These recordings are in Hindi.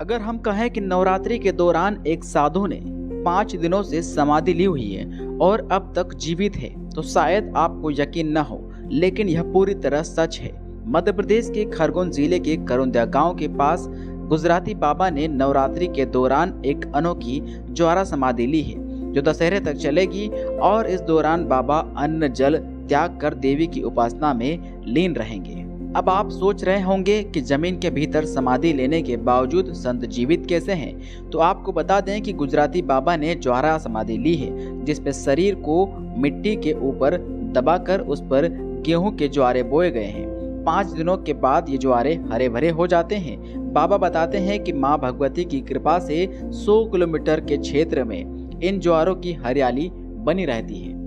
अगर हम कहें कि नवरात्रि के दौरान एक साधु ने 5 दिनों से समाधि ली हुई है और अब तक जीवित है तो शायद आपको यकीन न हो, लेकिन यह पूरी तरह सच है। मध्य प्रदेश के खरगोन जिले के करुंदिया गांव के पास गुजराती बाबा ने नवरात्रि के दौरान एक अनोखी ज्वारा समाधि ली है जो दशहरे तक चलेगी और इस दौरान बाबा अन्न जल त्याग कर देवी की उपासना में लीन रहेंगे। अब आप सोच रहे होंगे कि जमीन के भीतर समाधि लेने के बावजूद संत जीवित कैसे हैं? तो आपको बता दें कि गुजराती बाबा ने ज्वारा समाधि ली है जिसपे शरीर को मिट्टी के ऊपर दबाकर उस पर गेहूं के ज्वारे बोए गए हैं। 5 दिनों के बाद ये ज्वारे हरे भरे हो जाते हैं। बाबा बताते हैं कि मां भगवती की कृपा से 100 किलोमीटर के क्षेत्र में इन ज्वारों की हरियाली बनी रहती है।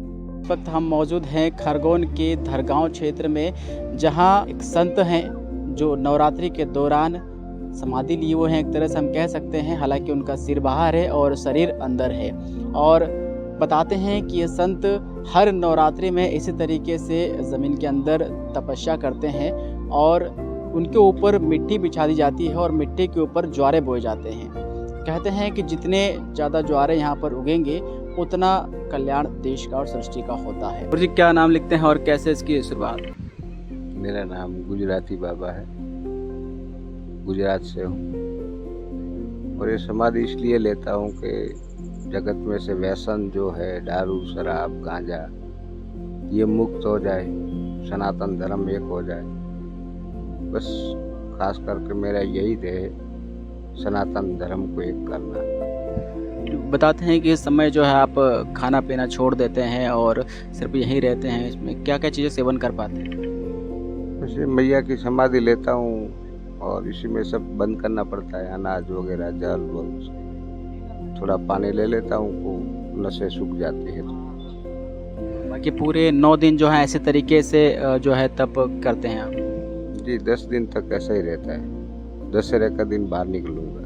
इस वक्त हम मौजूद हैं खरगोन के धरगांव क्षेत्र में, जहां एक संत हैं जो नवरात्रि के दौरान समाधि लिए हुए हैं, एक तरह से हम कह सकते हैं। हालांकि उनका सिर बाहर है और शरीर अंदर है, और बताते हैं कि ये संत हर नवरात्रि में इसी तरीके से ज़मीन के अंदर तपस्या करते हैं और उनके ऊपर मिट्टी बिछा दी जाती है और मिट्टी के ऊपर ज्वारे बोए जाते हैं। कहते हैं कि जितने ज़्यादा ज्वारे यहाँ पर उगेंगे उतना कल्याण देश का और सृष्टि का होता है। और जी, क्या नाम लिखते हैं और कैसे इसकी शुरुआत? मेरा नाम गुजराती बाबा है, गुजरात से हूँ। और ये समाधि इसलिए लेता हूँ कि जगत में से व्यसन जो है, दारू शराब गांजा, ये मुक्त हो जाए, सनातन धर्म एक हो जाए। बस खास करके मेरा यही ध्येय, सनातन धर्म को एक करना। बताते हैं कि इस समय जो है आप खाना पीना छोड़ देते हैं और सिर्फ यहीं रहते हैं, इसमें क्या क्या चीज़ें सेवन कर पाते हैं? वैसे मैया की समाधि लेता हूँ और इसी में सब बंद करना पड़ता है, अनाज वगैरह, जल वगैरह। थोड़ा पानी ले लेता हूँ तो नसें सूख जाती है। बाकी पूरे 9 दिन जो है ऐसे तरीके से जो है तप करते हैं आप? जी, 10 दिन तक ऐसा ही रहता है। दशहरे का दिन बाहर निकलूँगा।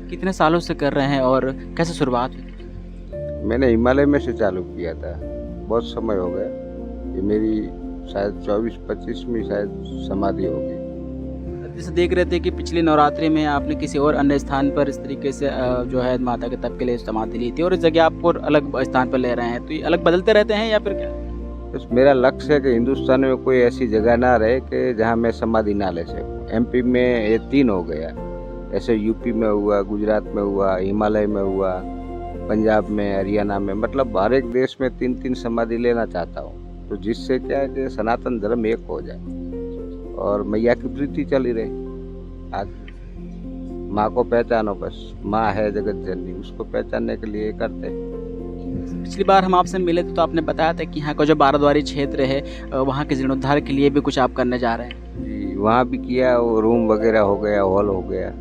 कितने सालों से कर रहे हैं और कैसे शुरुआत हुई? मैंने हिमालय में से चालू किया था, बहुत समय हो गया। ये मेरी शायद 24-25वीं शायद समाधि होगी। जैसे देख रहे थे कि पिछली नवरात्रि में आपने किसी और अन्य स्थान पर इस तरीके से जो है माता के तप के लिए समाधि ली थी, और इस जगह आपको अलग स्थान पर ले रहे हैं, तो ये अलग बदलते रहते हैं या फिर क्या? बस मेरा लक्ष्य है कि हिंदुस्तान में कोई ऐसी जगह ना रहे कि जहाँ मैं समाधि ना ले सकूँ। एमपी में ये 3 हो गया, ऐसे यूपी में हुआ, गुजरात में हुआ, हिमालय में हुआ, पंजाब में, हरियाणा में, मतलब हर एक देश में 3-3 समाधि लेना चाहता हूँ। तो जिससे क्या है कि सनातन धर्म एक हो जाए और मैया की प्रीति चली रहे। आज माँ को पहचानो, बस माँ है जगत जननी, उसको पहचानने के लिए करते हैं। पिछली बार हम आपसे मिले थे तो आपने बताया था कि यहाँ का जो बाराद्वारी क्षेत्र है वहाँ के जीर्णोद्धार के लिए भी कुछ आप करने जा रहे हैं। जी, वहाँ भी किया, वो रूम वगैरह हो गया, हॉल हो गया,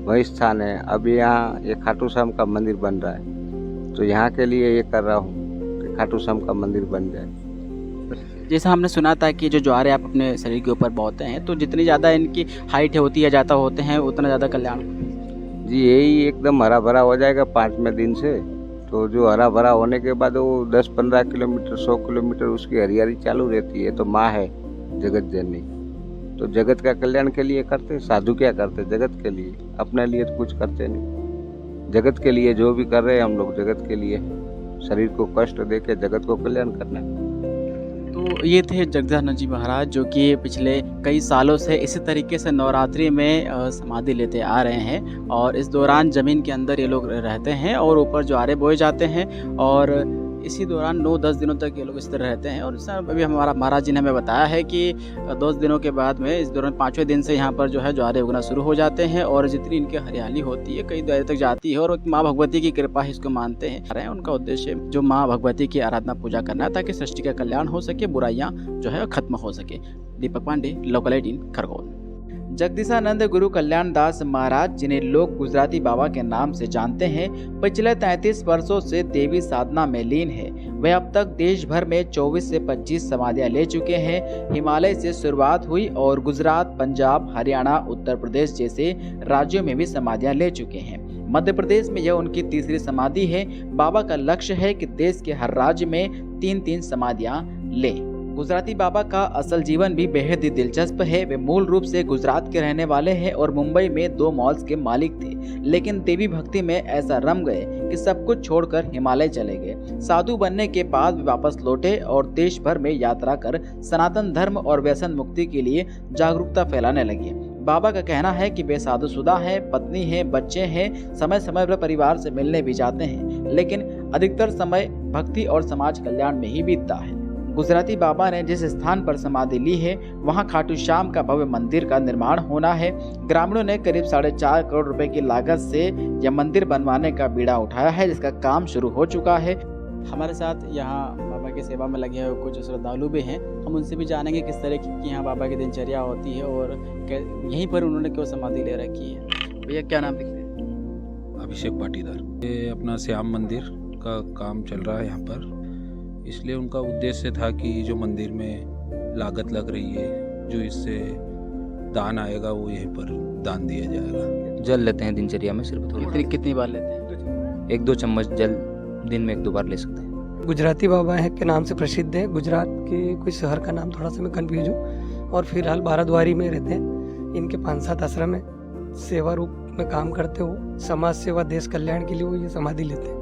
वही स्थान है। अभी यहाँ ये खाटू श्याम का मंदिर बन रहा है, तो यहाँ के लिए ये कर रहा हूँ कि खाटू श्याम का मंदिर बन जाए। जैसा हमने सुना था कि जो ज्वारे आप अपने शरीर के ऊपर बोते हैं, तो जितनी ज़्यादा इनकी हाइट होती है, ज़्यादा होते हैं, उतना ज़्यादा कल्याण। जी, यही एकदम हरा भरा हो जाएगा 5वें दिन से। तो जो हरा भरा होने के बाद वो 10-15 किलोमीटर, 100 किलोमीटर उसकी हरियाली चालू रहती है। तो माँ है जगत जननी, तो जगत का कल्याण के लिए करते। साधु क्या करते? जगत के लिए, अपने लिए तो कुछ करते नहीं। जगत के लिए जो भी कर रहे हैं हम लोग, जगत के लिए, शरीर को कष्ट दे के जगत को कल्याण करना है। तो ये थे जगदानंद जी महाराज, जो कि पिछले कई सालों से इसी तरीके से नवरात्रि में समाधि लेते आ रहे हैं, और इस दौरान ज़मीन के अंदर ये लोग रहते हैं और ऊपर ज्वारे बोए जाते हैं, और इसी दौरान 9-10 दिनों तक ये लोग इस तरह रहते हैं। और अभी हमारा महाराज जी ने हमें बताया है कि 10 दिनों के बाद में इस दौरान 5वें दिन से यहाँ पर जो है ज्वारे उगना शुरू हो जाते हैं, और जितनी इनकी हरियाली होती है कई देर तक जाती है, और माँ भगवती की कृपा ही इसको मानते हैं। उनका उद्देश्य जो माँ भगवती की आराधना पूजा करना है, ताकि सृष्टि का कल्याण हो सके, बुराइयाँ जो है खत्म हो सके। दीपक पांडे, लोकल 18 खरगोन। जगदीशानंद गुरु कल्याण दास महाराज, जिन्हें लोग गुजराती बाबा के नाम से जानते हैं, पिछले 33 वर्षों से देवी साधना में लीन है। वे अब तक देश भर में 24 से 25 समाधियां ले चुके हैं। हिमालय से शुरुआत हुई और गुजरात, पंजाब, हरियाणा, उत्तर प्रदेश जैसे राज्यों में भी समाधियां ले चुके हैं। मध्य प्रदेश में यह उनकी तीसरी समाधि है। बाबा का लक्ष्य है कि देश के हर राज्य में 3-3 समाधियां ले। गुजराती बाबा का असल जीवन भी बेहद ही दिलचस्प है। वे मूल रूप से गुजरात के रहने वाले हैं और मुंबई में 2 मॉल्स के मालिक थे, लेकिन देवी भक्ति में ऐसा रम गए कि सब कुछ छोड़कर हिमालय चले गए। साधु बनने के बाद वे वापस लौटे और देश भर में यात्रा कर सनातन धर्म और व्यसन मुक्ति के लिए जागरूकता फैलाने लगे। बाबा का कहना है कि वे साधुशुदा हैं, पत्नी हैं, बच्चे हैं, समय समय पर परिवार से मिलने भी जाते हैं, लेकिन अधिकतर समय भक्ति और समाज कल्याण में ही बीतता है। गुजराती बाबा ने जिस स्थान पर समाधि ली है वहां खाटू श्याम का भव्य मंदिर का निर्माण होना है। ग्रामीणों ने करीब 4.5 करोड़ रुपए की लागत से यह मंदिर बनवाने का बीड़ा उठाया है, जिसका काम शुरू हो चुका है। हमारे साथ यहाँ बाबा की सेवा में लगे हुए कुछ श्रद्धालु भी हैं, हम उनसे भी जानेंगे किस तरह की यहाँ बाबा की दिनचर्या होती है और यहीं पर उन्होंने क्यों समाधि ले रखी है। भैया क्या नाम लिखते हैं? अभिषेक पाटीदार। ये अपना श्याम मंदिर का काम चल रहा है यहाँ पर, इसलिए उनका उद्देश्य था कि जो मंदिर में लागत लग रही है, जो इससे दान आएगा वो यहीं पर दान दिया जाएगा। जल लेते हैं दिनचर्या में सिर्फ थोड़ी। कितनी बार लेते हैं? 1-2 चम्मच जल दिन में 1-2 बार ले सकते हैं। गुजराती बाबा है के नाम से प्रसिद्ध है। गुजरात के कोई शहर का नाम थोड़ा सा मैं कन्फ्यूज हूँ, और फिलहाल भारतवारी में रहते हैं। इनके 5-7 आश्रम है, सेवा रूप में काम करते हो, समाज सेवा देश कल्याण के लिए वो ये समाधि लेते हैं।